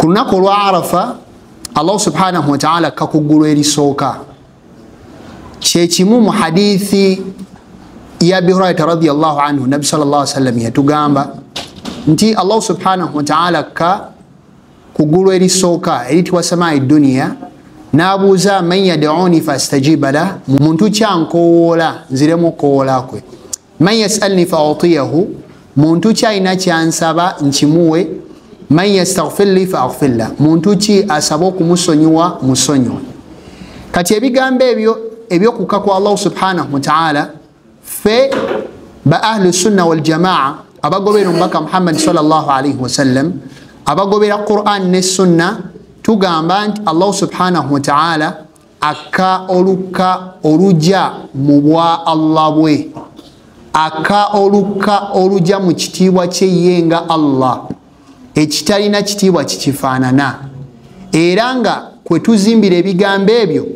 Kunaku lwa Arafa Allah subhanahu wa ta'ala kakugulu erisooka kyekimu mu hadithi ya Abi Hurairah radhiyallahu anhu Nabi sallallahu alaihi wasallam yatugamba nti Allah subhanahu wa ta'ala ka kugulu erisooka eritiwa samaa'i dunya nabuuza man yad'uni fastajiba la muntu kyankowoola nziremu kowoola kwe man yasalni fa'utiyahu muntu kyalina kyansaba nkimuwe man yastaghfir li fa'aghfir la muntu ki asaba okumusonyiwa musonyiwe. Kati ebigambo ebyokuka kwa Allah subhanahu wa ta'ala fe ba ahlu sunna wal jamaa abagobera omubaka Muhammad sallallahu alaihi wasallam abagobera Qur'an ne sunna tugamba nti Allah subhanahu wa ta'ala akka oluka oluja mu bwa Allah bwe akka oluka oluja mu kitiibwa kye yenga Allah ekitalina kitiibwa kikifaanana era nga kwe tuzimbira ebigambo ebyo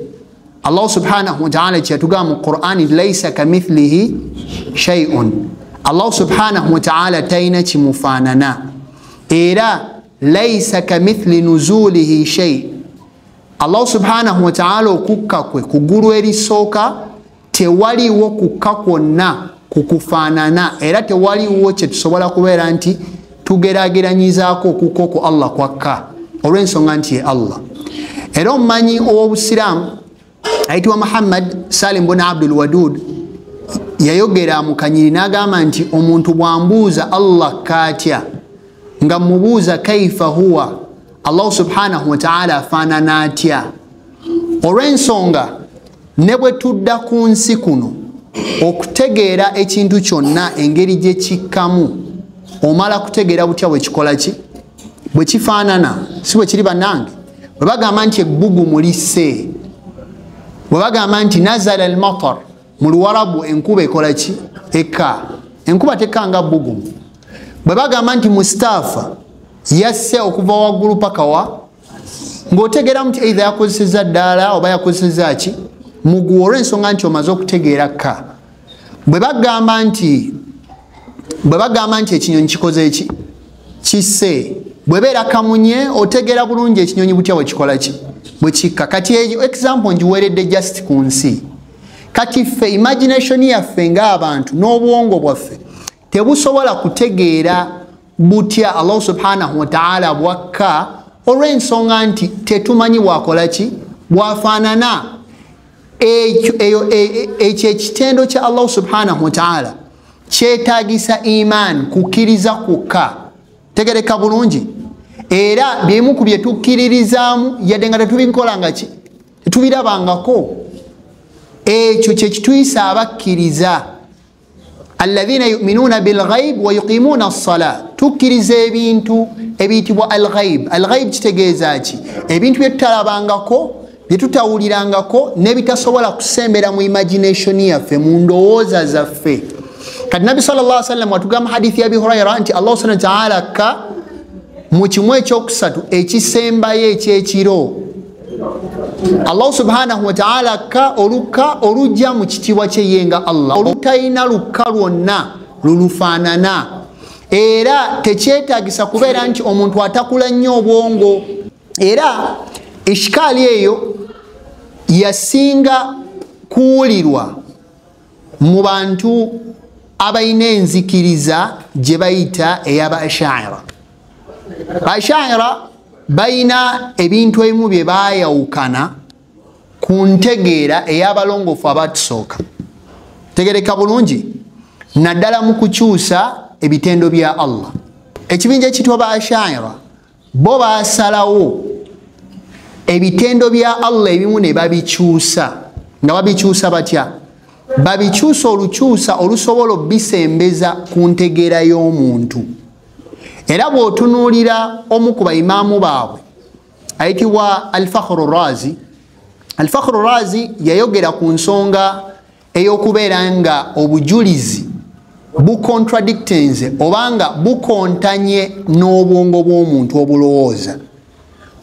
Allah subhanahu wa ta'ala kyatugamba mu Qur'an laysa kamithlihi shay'un Allah subhanahu wa ta'ala talina kimufaanana era laysa kamithli nuzulihi shay Allah subhanahu wa ta'ala okukka kwe kugulu erisooka tewaliwo kukka kwonna kukufaanana era tewaliwo kyetusobola kubeera nti tugeraageranyizaako okukka ku Allah kwakka olw'ensonga nti ye Allah. Era omumanyi ow'obusiraamu ayitibwa Muhammad Salim bin Abdul Wadud yayogera mu kanyiri n'agamba nti omuntu bw'ambuuza Allah kaatya nga mubuuza kaifa huwa Allah subhanahu wa ta'ala afaanana atya olw'ensonga ne bwe tudda ku nsi kuno okutegeera ekintu kyonna engeri gye kikkamu omala kutegeera butya bwe kikola ki bwe kifaanana si bwe kiri bannange bwe bagamba nti ebbugumu lisse bwe bagamba nti nazala al matar mu luwarabu enkuba ekola ki eka enkuba tekanga bbugumu bwe bagamba nti Mustafa yasse okuva waggulu paka wa ng'otegeera muti either yakozeseza ddaala oba yakozeseza ki muguwa olw'ensonga nti omaze okutegeera ka bwe bagamba nti ekinyonyi kikoze eki kisse bwebeera kamunye otegeera bulungi ekinyonyi butya bwe kikola ki bwe kikka. Kati eyo example ngiweeredde just ku nsi. Kati ffe imagination yaffe ng'abantu n'obwongo bwaffe tebusobola kutegeera butya Allah subhanahu wa ta'ala bwakka olw'ensonga nti tetumanyi bwakola ki bwafaanana. Ekyo ekitendo kya Allah subhanahu wa ta'ala kyetaagisa iman kukkiriza kukka tegereka bulungi era byemu ku bye tukkiririzaamu yadde nga tetubinkolanga ki tetubirabangako ekyo kye kituyisa abakkiriza alladhina yu'minuna bilghaib wa yuqimuna as-salah tukkiriza ebintu ebiyitibwa alghaib. Alghaib kitegeeza ki ebintu bye tutalabangako bye tutawulirangako n'ebitasobola kusembera mu imagination yaffe mu ndowooza zaffe. Kati Nabi sallallahu alaihi wasallam watugamba hadithi ya Abi Hurairah nti Allah subhanahu wa ta'ala ka mu kimu ekyokusatu ekisembayo ekyekiro Allah subhanahu wa ta'ala ka olujja mu kitiibwa kye yenga Allah olutalina lukka lwonna lulufaanana era tekyetaagisa kubeera nti omuntu atakula nnyo obwongo era ishikaali eyo yasinga kuwulirwa mu bantu abalina enzikiriza gye bayita ey'aba Ash'ari. Ash'ari balina ebintu ebimu bye baayawukana ku ntegeera ey'abalongoofu abatusooka tegereka bulungi naddala mu kukyusa ebitendo bya Allah. Ekibinja ekitwa ba Ash'ari bo baasalawo ebitendo bya Allah ebimu ne babikyusa nga babikyusa batya babikyusa olukyusa olusobola obisembeza ku ntegeera y'omuntu. Era bw'otunuulira omu ku baimaamu baabwe ayitibwa Al-Fakhru Razi. Al-Fakhru Razi yayogera ku nsonga ey'okubeera nga obujulizi bukontradictenze obanga bukontanye n'obwongo bw'omuntu obulowooza.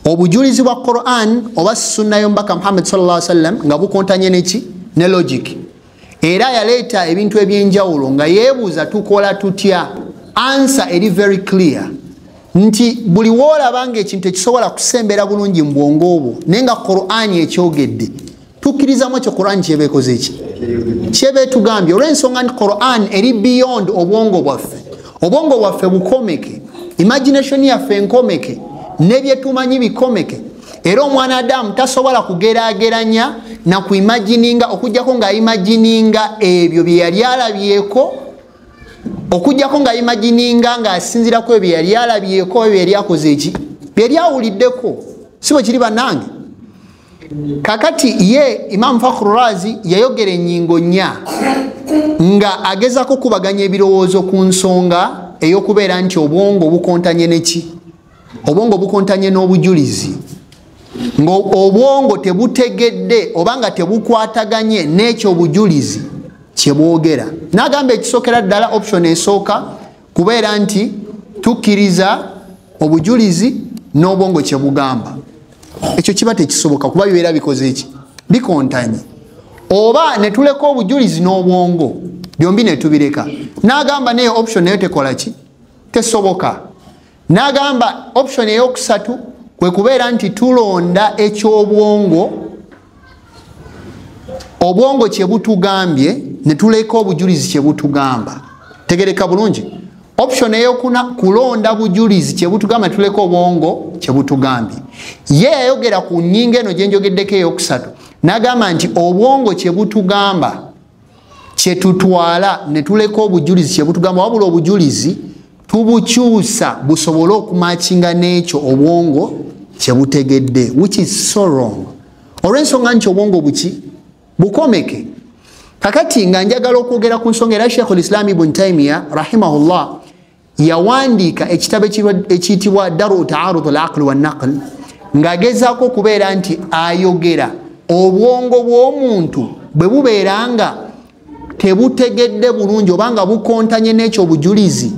Obujulizi bwa Qur'an oba sunna y'omubaka Muhammad sallallahu alaihi wasallam nga bukontanye neki ne logic. Era yaleeta ebintu ebyenjawulo nga yeebuuza tukola tutya answer eri very clear nti buli woolabanga ekintu ekisobola kusembera bulungi mu bwongo obwo naye nga Qur'ani ekyogedde tukkirizamu ekyo Qur'ani kyeba ekoze eki kyeba etugambye olw'ensonga nti Qur'ani eri beyond obwongo bwaffe bukomeke, imagination yaffe enkomeke, n'ebyetumanyi bikomeke, era omwana Adamu tasobola kugeraageranya na kuimagininga okujjako nga imagininga ebyo bye yali alabyeko, okujjako nga imagininga nga asinzirako ebyo yali alabyeko, ebyo yali akoze eki bye yali awuliddeko, si bwe kiri bannange. Kakati ye Imam Fakhru Razi yayogera ennyingo nnya nga agezako kubaganya ebirowoozo ku nsonga ey'okubeera nti obwongo bukontanye neki, obwongo bukontanye n'obujulizi, ng'obwongo tebutegedde oba nga tebukwataganye n'ekyo obujulizi kye bwogera. N'agamba ekisookera ddala option esooka kubeera nti tukkiriza obujulizi n'obwongo kye bugamba. Ekyo kiba tekisoboka kuba bibeera bikoze eki bikontanye. Oba ne tuleka obujulizi n'obwongo byombi ne tubireka. N'agamba neyo option eyo tekola ki, tesoboka. N'agamba option ey'okusatu kwe kubeera nti tulonda eky'obwongo, obwongo kye butugambye ne tuleka obujulizi kye butugamba. Tegereka bulungi. Option ey'okuna kulonda bujulizi kye butugamba tuleka obwongo kye butugambye. Ye yayogera ku nnyingo eno gye njogeddeko ey'okusatu. N'agamba nti obwongo kye butugamba kye tutwala ne tuleka obujulizi kye butugamba, wabula obujulizi tubukyusa busobole okumakinga n'ekyo obwongo kye butegedde, which is so wrong. Olw'ensonga nti obwongo bukomeke. Kakati nga njagala okwogera ku nsonga era Sheikhul Islam Ibn Taymiyyah rahimahullah yawandiika ekitabo ekiyitibwa Daru Ta'arud al-Aql wan-Naql ng'agezaako okubeera nti ayogera obwongo bw'omuntu bwe bubeera nga tebutegedde bulungi oba nga bukontanye n'ekyo obujulizi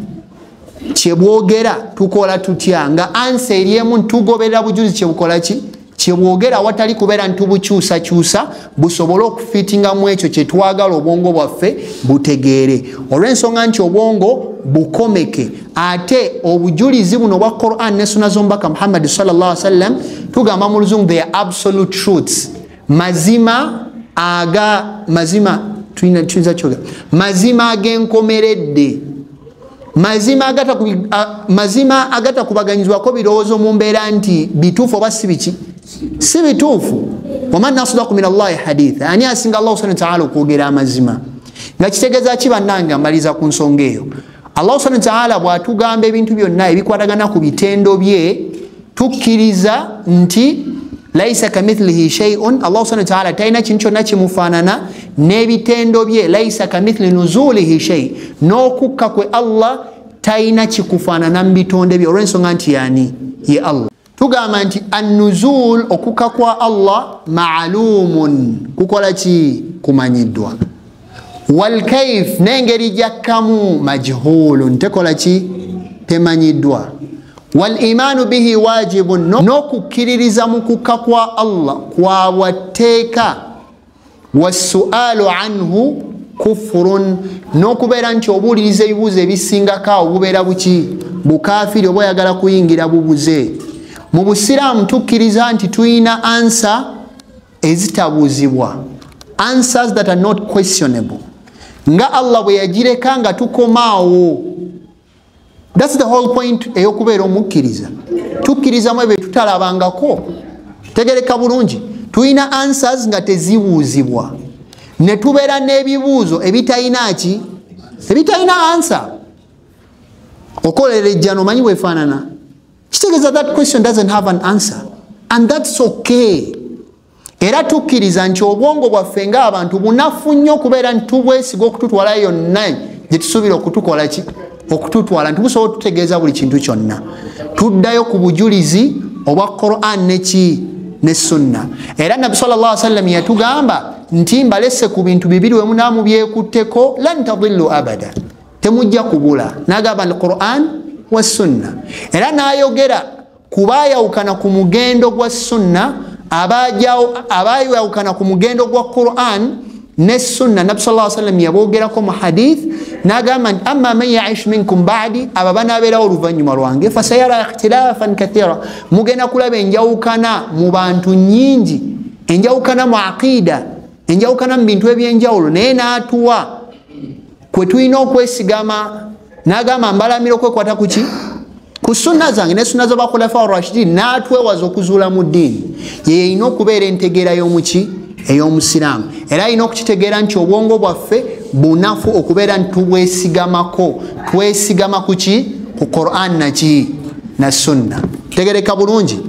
kye bwogera tukola tutya, nga ansa eri emu ntugoberera bujulizi kye bukola ki, kye bwogera watali kubeera ntubukyusakyusa busobole okufitinga mu ekyo kye twagala obwongo bwaffe butegeere. Olw'ensonga nti obwongo bukomeke, ate obujulizi buno bwa Qur'an ne sunna z'omubaka Muhammad sallallahu alaihi wasallam tugamba mu luzungu they are absolute truths, mazima ag'enkomeredde, mazima agatakubaganyizwako birowoozo mu mbeera nti bituufu oba si biki, si bituufu. Waman asdaqu min Allahi haditha, ani asinga Allah subhanahu wa ta'ala okwogera amazima. Nga kitegeeza ki bannange, amaliza ku nsonga eyo, Allah subhanahu wa ta'ala bw'atugamba ebintu byonna ebikwatagana ku bitendo bye tukkiriza nti laisa kamithlihi shay'un, Allah subhanahu wa ta'ala talina kintu kyonna kimufaanana n'ebitendo bye, laisa kamithli nuzulihi shay, n'okukka kwe Allah talina kikufaanana mu bitonde bye. Olw'ensonga nti yani ye Allah. Tugamba nti an-nuzul, okukka kwa Allah, ma'lumun, kukola ki, kumanyiddwa. Wal kayf, n'engeri gyakkamu, majhulun, tekola ki, temanyiddwa. Wal imanu bihi wajibun, n'okukkiririza mu kukka kwa Allah kwa bwatteeka. Wassualu anhu kufurun, n'okubeera nti obuuliriza ebibuuzo ebisingako awo bubeera buki, bukaafiri, oba oyagala kuyingira bubuze. Mu Busiraamu tukkiriza nti tuyina ansa ezitabuuzibwa, answers that are not questionable, nga Allah bwe yagireka nga tukomaawo. That's the whole point ey'okubeera omukkiriza. Tukkirizamu ebyo tutalabangako. Tegereka bulungi, tuyina answers nga tezibuuzibwa, ne tubeera n'ebibuuzo ebitalina ki, ebitalina ansa. Okolera ejjano omanyi bwefaanana, kitegeeza that question doesn't have an answer, and that's okay. Era tukkiriza nti obwongo bwaffe ng'abantu bunafu nnyo okubeera nti tubwesiga okututwala yonna gye tusuubira okutukola ki, okututwala nti busobola tutegeeza buli kintu kyonna. Tuddayo ku bujulizi obwa Qur'an ne sunna. Era Nabbi sallallahu alaihi wasallam yatugamba nti mbalese ku bintu bibiri we munaamu byekutteko lan tadillu abada, temujja kubula. N'agamba al-Qur'an wa sunna. Era n'ayogera ku baayawukana ku mugendo gwa sunna, abaayawukana ku mugendo gwa Qur'an ne sunna. Nabbi sallallahu alaihi wasallam yaboogerako mu hadith nagamba amma man ya'ish minkum ba'di ababana aberawo oluvanyuma lwange fasayara ikhtilafan kathira mugenda kulaba enjawukana mu bantu nyingi enjawukana mu aqida enjawukana mu bintu ebyenjawulo naye n'atuwa kwe tulina okwesigama n'agamba mbalamira okwekwata kuki ku sunna zange ne sunna z'abakhulafa rashidin n'atwewaza okuzuula mu ddiini ye yalina okubeera entegeera y'omuki ey'omusiraamu era alina okukitegeera nti obwongo bwaffe bunafu okubeera nti tubwesigamako twesigama kuki ku Qur'an naki na sunna tegereka bulungi